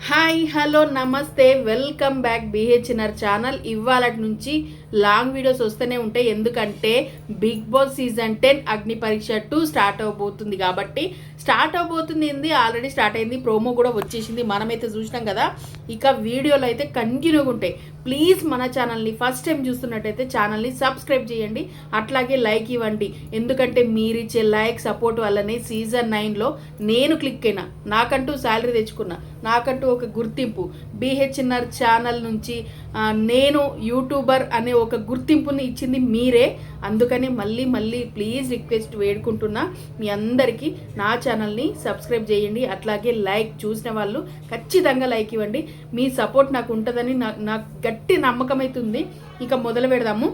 Hi hello నమస్తే welcome back BHNR channel. ఇవాళ నుంచి లాంగ్ వీడియోస్ వస్తూనే ఉంటాయి, ఎందుకంటే బిగ్ బాస్ సీజన్ 10 అగ్ని పరీక్ష 2 స్టార్ట్ అవబోతుంది. కాబట్టి స్టార్ట్ అవబోతుంది, ఆల్రెడీ స్టార్ట్ అయింది, ప్రోమో కూడా వచ్చేసింది, మనమైతే చూసినాం కదా. ఇక వీడియోలు అయితే కంటిన్యూగా ఉంటాయి. ప్లీజ్ మన ఛానల్ని ఫస్ట్ టైం చూస్తున్నట్టయితే ఛానల్ని సబ్స్క్రైబ్ చేయండి, అట్లాగే లైక్ ఇవ్వండి. ఎందుకంటే మీరు ఇచ్చే లైక్ సపోర్ట్ వల్లనే సీజన్ 9లో నేను క్లిక్ అయినా, నాకంటూ శాలరీ తెచ్చుకున్నా, నాకంటూ ఒక గుర్తింపు బిహెచ్ఎన్ఆర్ ఛానల్ నుంచి నేను యూట్యూబర్ అనే ఒక గుర్తింపుని ఇచ్చింది మీరే. అందుకని మళ్ళీ ప్లీజ్ రిక్వెస్ట్ వేడుకుంటున్నా మీ అందరికీ నా ఛానల్ని సబ్స్క్రైబ్ చేయండి, అట్లాగే లైక్ చూసిన వాళ్ళు ఖచ్చితంగా లైక్ ఇవ్వండి. మీ సపోర్ట్ నాకు ఉంటుందని నాకు గట్టి నమ్మకం అవుతుంది. ఇక మొదలు పెడదాము.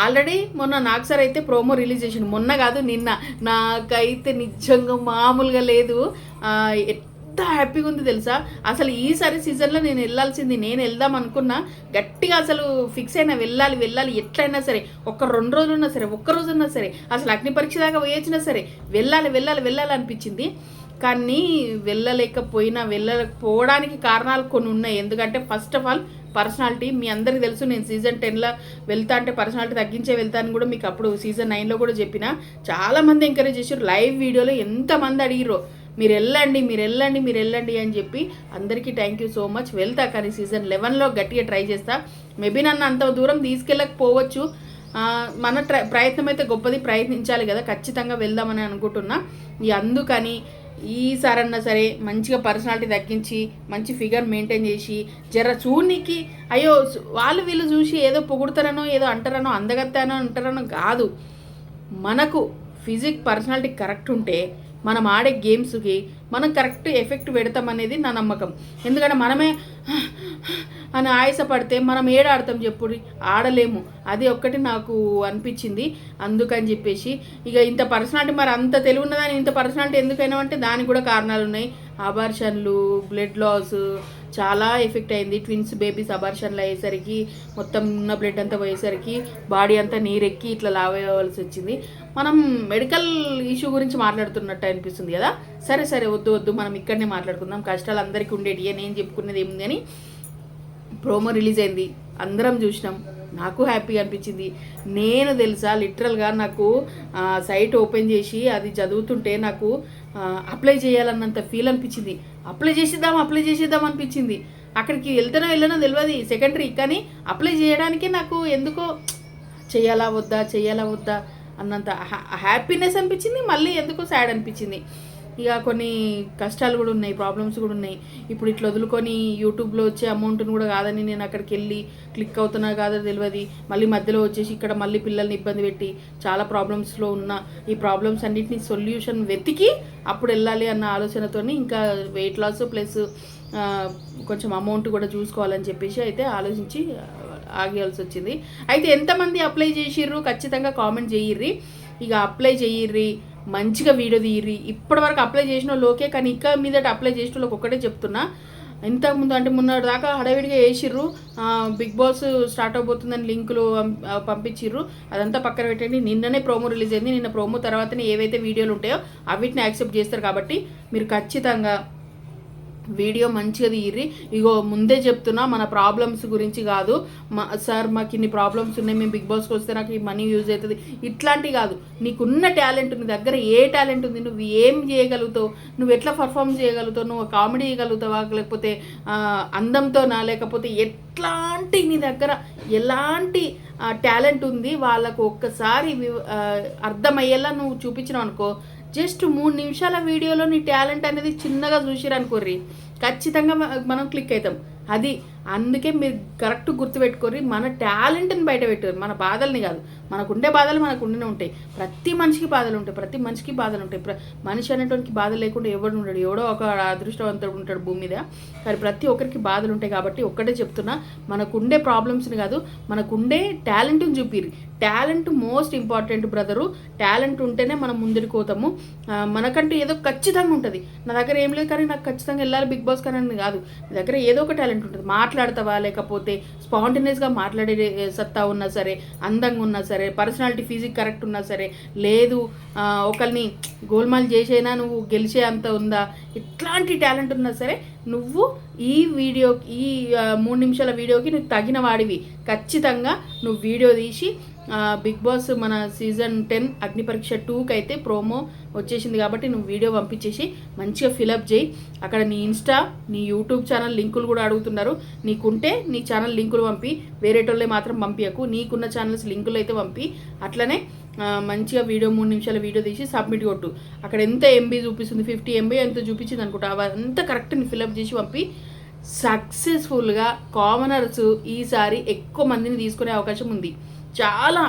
ఆల్రెడీ మొన్న నాకు సార్ అయితే ప్రోమో రిలీజ్ చేసిండు, మొన్న కాదు నిన్న. నాకైతే నిజంగా మామూలుగా లేదు, ఎంత హ్యాపీగా ఉంది తెలుసా. అసలు ఈసారి సీజన్లో నేను వెళ్ళాల్సింది, నేను వెళ్దాం అనుకున్నా, గట్టిగా అసలు ఫిక్స్ అయినా వెళ్ళాలి ఎట్లయినా సరే, ఒక్క 2 రోజులున్నా సరే, ఒక్క రోజున్నా సరే, అసలు అగ్ని పరీక్ష దాకా వేయించినా సరే వెళ్ళాలి అనిపించింది. కానీ వెళ్ళలేకపోవడానికి కారణాలు కొన్ని ఉన్నాయి. ఎందుకంటే ఫస్ట్ ఆఫ్ ఆల్ పర్సనాలిటీ, మీ అందరికీ తెలుసు నేను సీజన్ 10లో వెళ్తా అంటే పర్సనాలిటీ తగ్గించే వెళ్తాను కూడా మీకు అప్పుడు సీజన్ 9లో కూడా చెప్పిన. చాలామంది ఎంకరేజ్ చేశారు, లైవ్ వీడియోలో ఎంతమంది అడిగిరో మీరు వెళ్ళండి అని చెప్పి. అందరికీ థ్యాంక్ యూ సో మచ్. వెళ్తా, కానీ సీజన్ 11లో గట్టిగా ట్రై చేస్తా. మేబీ నన్ను అంత దూరం తీసుకెళ్ళకపోవచ్చు, మన ప్రయత్నం అయితే గొప్పది, ప్రయత్నించాలి కదా, ఖచ్చితంగా వెళ్దామని అనుకుంటున్నా. అందుకని ఈసారన్నా సరే మంచిగా పర్సనాలిటీ తగ్గించి మంచి ఫిగర్ మెయింటైన్ చేసి జర చూడనికి, అయ్యో వాళ్ళు వీళ్ళు చూసి ఏదో పొగుడతారనో ఏదో అంటారనో అందగత్తానో అంటారనో కాదు. మనకు ఫిజిక్ పర్సనాలిటీ కరెక్ట్ ఉంటే మనం ఆడే గేమ్స్కి మనం కరెక్ట్ ఎఫెక్ట్ పెడతామనేది నా నమ్మకం. ఎందుకంటే మనమే అని ఆయాసపడితే మనం ఆడతాం చెప్పుడు, ఆడలేము. అది ఒక్కటి నాకు అనిపించింది. అందుకని చెప్పేసి ఇక ఇంత పర్సనాలిటీ, మరి అంత తెలివి ఉన్నదాన్ని ఇంత పర్సనాలిటీ ఎందుకైనా అంటే దానికి కూడా కారణాలు ఉన్నాయి. అబార్షన్లు, బ్లడ్ లాస్ చాలా ఎఫెక్ట్ అయింది. ట్విన్స్ బేబీస్ అబార్షన్లు అయ్యేసరికి మొత్తం ఉన్న బ్లడ్ అంతా పోయేసరికి బాడీ అంతా నీరెక్కి ఇట్లా లావేయవలసి వచ్చింది. మనం మెడికల్ ఇష్యూ గురించి మాట్లాడుతున్నట్టు అనిపిస్తుంది కదా. సరే వద్దు, మనం ఇక్కడనే మాట్లాడుకుందాం. కష్టాలు అందరికీ ఉండేటి, నేను చెప్పుకునేది ఏముంది అని. ప్రోమో రిలీజ్ అయింది, అందరం చూసినాం, నాకు హ్యాపీగా అనిపించింది. నేను తెలుసా లిటరల్గా నాకు సైట్ ఓపెన్ చేసి అది చదువుతుంటే నాకు అప్లై చేయాలన్నంత ఫీల్ అనిపించింది. అప్లై చేసేద్దాం అనిపించింది. అక్కడికి వెళ్ళనో తెలియదు, సెకండరీ. కానీ అప్లై చేయడానికే నాకు ఎందుకో చేయాలా వద్దా అన్నంత హ్యాపీనెస్ అనిపించింది, మళ్ళీ ఎందుకో సాడ్ అనిపించింది. ఇక కొన్ని కష్టాలు కూడా ఉన్నాయి, ప్రాబ్లమ్స్ కూడా ఉన్నాయి. ఇప్పుడు ఇట్లా వదులుకొని యూట్యూబ్లో వచ్చే అమౌంట్ని కూడా కాదని నేను అక్కడికి వెళ్ళి క్లిక్ అవుతున్నా కాదో తెలియదు, మళ్ళీ మధ్యలో వచ్చేసి ఇక్కడ మళ్ళీ పిల్లల్ని ఇబ్బంది పెట్టి చాలా ప్రాబ్లమ్స్లో ఉన్న ఈ ప్రాబ్లమ్స్ అన్నింటినీ సొల్యూషన్ వెతికి అప్పుడు వెళ్ళాలి అన్న ఆలోచనతో ఇంకా వెయిట్ లాస్ ప్లస్ కొంచెం అమౌంట్ కూడా చూసుకోవాలని చెప్పేసి అయితే ఆలోచించి ఆగేయాల్సి వచ్చింది. అయితే ఎంతమంది అప్లై చేసిర్రు ఖచ్చితంగా కామెంట్ చేయిర్రి. ఇక అప్లై చేయిర్రి, మంచిగా వీడియో తీయర్రి. ఇప్పటివరకు అప్లై చేసిన వాళ్ళకే, కానీ ఇంకా మీదట అప్లై చేసిన వాళ్ళకి ఒక్కటే చెప్తున్నా, ఇంతకుముందు అంటే మొన్న దాకా హడావిడిగా వేసిర్రు, బిగ్ బాస్ స్టార్ట్ అవబోతుందని లింకులు పంపించిర్రు, అదంతా పక్కన పెట్టండి. నిన్ననే ప్రోమో రిలీజ్ అయింది, నిన్న ప్రోమో తర్వాతనే ఏవైతే వీడియోలు ఉంటాయో అవిటిని యాక్సెప్ట్ చేస్తారు. కాబట్టి మీరు ఖచ్చితంగా వీడియో మంచిగా తీయర్రి. ఇగో ముందే చెప్తున్నా, మన ప్రాబ్లమ్స్ గురించి కాదు, సార్ మాకు ఇన్ని ప్రాబ్లమ్స్ ఉన్నాయి, మేము బిగ్ బాస్కి వస్తే నాకు ఈ మనీ యూజ్ అవుతుంది, ఇట్లాంటివి కాదు. నీకున్న టాలెంట్, నీ దగ్గర ఏ టాలెంట్ ఉంది, నువ్వు ఏం చేయగలుగుతావు, నువ్వు ఎట్లా పర్ఫామ్ చేయగలుగుతావు, నువ్వు కామెడీ చేయగలుగుతావా, లేకపోతే అందంతోనా, లేకపోతే ఎట్లాంటి నీ దగ్గర ఎలాంటి టాలెంట్ ఉంది వాళ్ళకు ఒక్కసారి అర్థమయ్యేలా నువ్వు చూపించినావు అనుకో, జస్ట్ 3 నిమిషాల వీడియోలో నీ టాలెంట్ అనేది చిన్నగా చూసిరనుకోర్రి, ఖచ్చితంగా మనం క్లిక్ అవుతాం. అది అందుకే మీరు కరెక్ట్ గుర్తుపెట్టుకోర్రి, మన టాలెంట్ని బయట పెట్టారు, మన బాధల్ని కాదు. మనకుండే బాధలు మనకుండనే ఉంటాయి, ప్రతి మనిషికి బాధలు ఉంటాయి. మనిషి అనేటువంటి బాధ లేకుండా ఎవడు ఉండడు, ఎవడో ఒక అదృష్టవంతుడు ఉంటాడు భూమి మీద. కానీ ప్రతి ఒక్కరికి బాధలు ఉంటాయి. కాబట్టి ఒక్కటే చెప్తున్నా, మనకుండే ప్రాబ్లమ్స్ని కాదు, మనకుండే టాలెంట్ని చూపిర్రి. Talent most important brother. Talent ఉంటేనే మనం ముందుకు పోతాము. మనకంటూ ఏదో ఖచ్చితంగా ఉంటుంది. నా దగ్గర ఏం లేదు కానీ నాకు ఖచ్చితంగా వెళ్ళాలి బిగ్ బాస్ కానీ కాదు, నా దగ్గర ఏదో ఒక టాలెంట్ ఉంటుంది. మాట్లాడతావా, లేకపోతే స్పాంటేనియస్గా మాట్లాడే సత్తా ఉన్నా సరే, అందంగా ఉన్నా సరే, సరే, పర్సనాలిటీ ఫిజిక్ కరెక్ట్ ఉన్నా సరే, లేదు ఒకరిని గోల్మాల్ చేసైనా నువ్వు గెలిచే అంత ఉందా, ఇట్లాంటి టాలెంట్ ఉన్నా సరే నువ్వు ఈ 3 నిమిషాల వీడియోకి నువ్వు తగిన వాడివి. ఖచ్చితంగా నువ్వు వీడియో తీసి బిగ్ బాస్ మన సీజన్ 10 అగ్ని పరీక్ష 2కి అయితే ప్రోమో వచ్చేసింది కాబట్టి నువ్వు వీడియో పంపించేసి మంచిగా ఫిలప్ చేయి. అక్కడ నీ ఇన్స్టా, నీ యూట్యూబ్ ఛానల్ లింకులు కూడా అడుగుతున్నారు. నీకుంటే నీ ఛానల్ లింకులు పంపి, వేరేటోళ్ళే మాత్రం పంపించకు. నీకున్న ఛానల్స్ లింకులు అయితే పంపి, అట్లనే మంచిగా వీడియో 3 నిమిషాల వీడియో తీసి సబ్మిట్ కొట్టు. అక్కడ ఎంత ఎంబీ చూపిస్తుంది, 50 ఎంబీ ఎంత చూపించింది అనుకుంటా, అవంతా కరెక్ట్ నీ ఫిలప్ చేసి పంపి. సక్సెస్ఫుల్గా కామనర్స్ ఈసారి ఎక్కువ మందిని తీసుకునే అవకాశం ఉంది. చాలా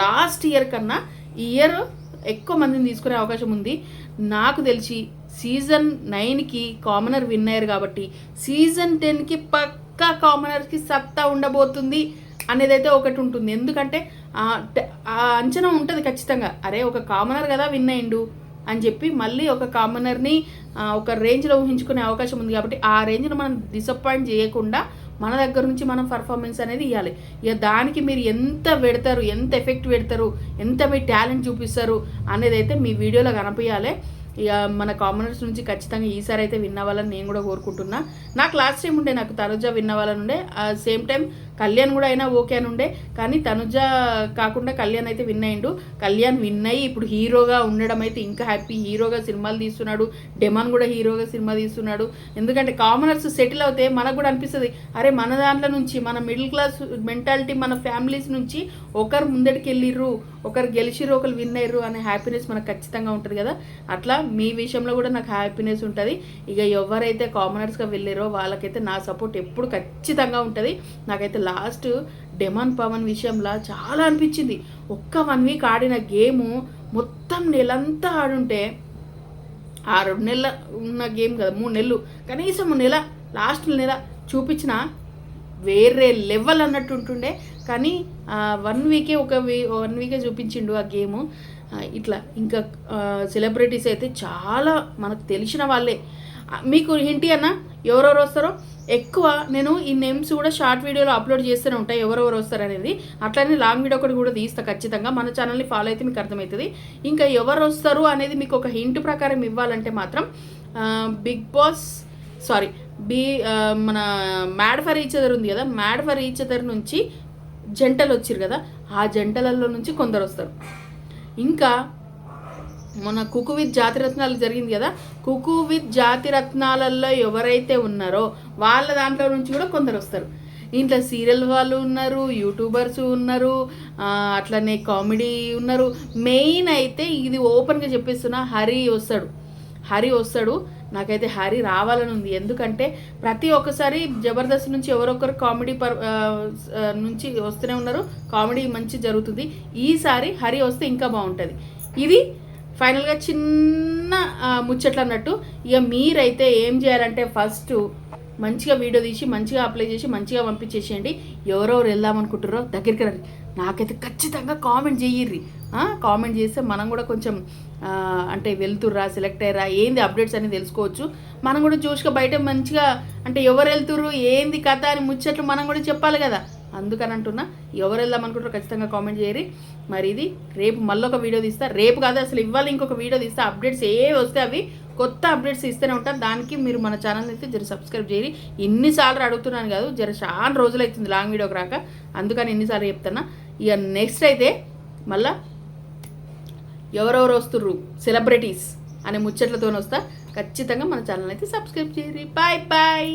లాస్ట్ ఇయర్ కన్నా ఈ ఇయర్ ఎక్కువ మందిని తీసుకునే అవకాశం ఉంది. నాకు తెలిసి సీజన్ 9కి కామనర్ విన్ అయ్యారు కాబట్టి సీజన్ 10కి పక్కా కామనర్స్కి సత్తా ఉండబోతుంది అనేది అయితే ఒకటి ఉంటుంది. ఎందుకంటే ఆ అంచనా ఉంటుంది ఖచ్చితంగా. అరే ఒక కామనర్ కదా విన్ అయ్యిండు అని చెప్పి మళ్ళీ ఒక కామనర్ని ఒక రేంజ్లో ఊహించుకునే అవకాశం ఉంది. కాబట్టి ఆ రేంజ్ను మనం డిసప్పాయింట్ చేయకుండా మన దగ్గర నుంచి మనం పర్ఫార్మెన్స్ అనేది ఇవ్వాలి. ఇక దానికి మీరు ఎంత పెడతారు, ఎంత ఎఫెక్ట్ పెడతారు, ఎంత మీ టాలెంట్ చూపిస్తారు అనేది అయితే మీ వీడియోలో కనిపించాలి. ఇక మన కామనర్స్ నుంచి ఖచ్చితంగా ఈసారి అయితే విన్ అవ్వాలని నేను కూడా కోరుకుంటున్నా. నాకు లాస్ట్ టైం ఉండే, నాకు తనుజ విన్ అవ్వాలని ఉండే, సేమ్ టైం కళ్యాణ్ కూడా అయినా ఓకే అని ఉండే, కానీ తనుజ కాకుండా కళ్యాణ్ అయితే విన్ అయ్యిండు. కళ్యాణ్ విన్ అయ్యి ఇప్పుడు హీరోగా ఉండడం అయితే ఇంకా హ్యాపీ. హీరోగా సినిమాలు తీస్తున్నాడు, డెమాన్ కూడా హీరోగా సినిమా తీస్తున్నాడు. ఎందుకంటే కామనర్స్ సెటిల్ అవుతే మనకు కూడా అనిపిస్తుంది, అరే మన దాంట్లో నుంచి, మన మిడిల్ క్లాస్ మెంటాలిటీ, మన ఫ్యామిలీస్ నుంచి ఒకరు ముందడికి వెళ్ళిర్రు, ఒకరు గెలిచిర్రు, ఒకరు విన్ అయ్యారు అనే హ్యాపీనెస్ మనకు ఖచ్చితంగా ఉంటుంది కదా. అట్లా మీ విషయంలో కూడా నాకు హ్యాపీనెస్ ఉంటుంది. ఇక ఎవరైతే కామనర్స్గా వెళ్ళారో వాళ్ళకైతే నా సపోర్ట్ ఎప్పుడు ఖచ్చితంగా ఉంటుంది. నాకైతే లాస్ట్ డెమాన్ పవన్ విషయంలో చాలా అనిపించింది. ఒక్క 1 వీక్ ఆడిన గేము మొత్తం నెలంతా ఆడుంటే, 2 నెలల ఉన్న గేమ్ కదా, 3 నెలలు కనీసం నెల, లాస్ట్ నెల చూపించిన వేరే లెవెల్ అన్నట్టు ఉంటుండే. కానీ 1 వీకే 1 వీకే చూపించిండు ఆ గేము. ఇట్లా ఇంకా సెలబ్రిటీస్ అయితే చాలా మనకు తెలిసిన వాళ్ళే. మీకు హింటి అన్న ఎవరెవరు వస్తారో ఎక్కువ నేను ఈ నేమ్స్ కూడా షార్ట్ వీడియోలో అప్లోడ్ చేస్తూనే ఉంటాయి, ఎవరెవరు వస్తారు అనేది. అట్లనే లాంగ్ వీడియో ఒకటి కూడా తీస్తా ఖచ్చితంగా. మన ఛానల్ని ఫాలో అయితే మీకు అర్థమవుతుంది. ఇంకా ఎవరు వస్తారు అనేది మీకు ఒక హింట్ ప్రకారం ఇవ్వాలంటే మాత్రం బిగ్ బాస్ మన మ్యాడ్ ఫర్ ఈచ్ అదర్ ఉంది కదా, మ్యాడ్ ఫర్ ఈచ్ అదర్ నుంచి జంటలు వచ్చారు కదా, ఆ జంటలలో నుంచి కొందరు వస్తారు. ఇంకా మన కుకు విత్ జాతిరత్నాలు జరిగింది కదా, కుకు విత్ జాతిరత్నాలలో ఎవరైతే ఉన్నారో వాళ్ళ దాంట్లో నుంచి కూడా కొందరు వస్తారు. ఇంట్లో సీరియల్ వాళ్ళు ఉన్నారు, యూట్యూబర్స్ ఉన్నారు, అట్లనే కామెడీ ఉన్నారు. మెయిన్ అయితే ఇది ఓపెన్గా చెప్పేస్తున్నా, హరి వస్తాడు. నాకైతే హరి రావాలని ఉంది. ఎందుకంటే ప్రతి ఒక్కసారి జబర్దస్త్ నుంచి ఎవరొకరు కామెడీ నుంచి వస్తూనే ఉన్నారు, కామెడీ మంచి జరుగుతుంది. ఈసారి హరి వస్తే ఇంకా బాగుంటుంది. ఇది ఫైనల్గా చిన్న ముచ్చట్లు అన్నట్టు. ఇక మీరైతే ఏం చేయాలంటే ఫస్ట్ మంచిగా వీడియో తీసి మంచిగా అప్లై చేసి మంచిగా పంపించేసేయండి. ఎవరెవరు వెళ్దామనుకుంటారో దగ్గరికి రండి. నాకైతే ఖచ్చితంగా కామెంట్ చెయ్యిర్రి. కామెంట్ చేస్తే మనం కూడా కొంచెం అంటే వెళ్తుర్రా, సెలెక్ట్ అయ్యారా, ఏంది అప్డేట్స్ అని తెలుసుకోవచ్చు. మనం కూడా జోష్గా బయట మంచిగా అంటే ఎవరు వెళ్తుర్రు, ఏంది కథ అని ముచ్చట్లు మనం కూడా చెప్పాలి కదా. అందుకని అంటున్నా, ఎవరు వెళ్దాం అనుకుంటారో ఖచ్చితంగా కామెంట్ చేయరి. మరి ఇది రేపు మళ్ళీ ఒక వీడియో తీస్తా, రేపు కాదు అసలు ఇవ్వాలి ఇంకొక వీడియో తీస్తా. అప్డేట్స్ ఏవి వస్తే అవి కొత్త అప్డేట్స్ ఇస్తూనే ఉంటాను. దానికి మీరు మన ఛానల్ అయితే జర సబ్స్క్రైబ్ చేయరి. ఇన్నిసార్లు అడుగుతున్నాను కాదు, జర చాలా రోజులు అవుతుంది లాంగ్ వీడియోకి రాక, అందుకని ఎన్నిసార్లు చెప్తున్నా. ఇక నెక్స్ట్ అయితే మళ్ళీ ఎవరెవరు వస్తుర్రు సెలబ్రిటీస్ అనే ముచ్చట్లతో వస్తా. ఖచ్చితంగా మన ఛానల్ అయితే సబ్స్క్రైబ్ చేయరి. Bye bye.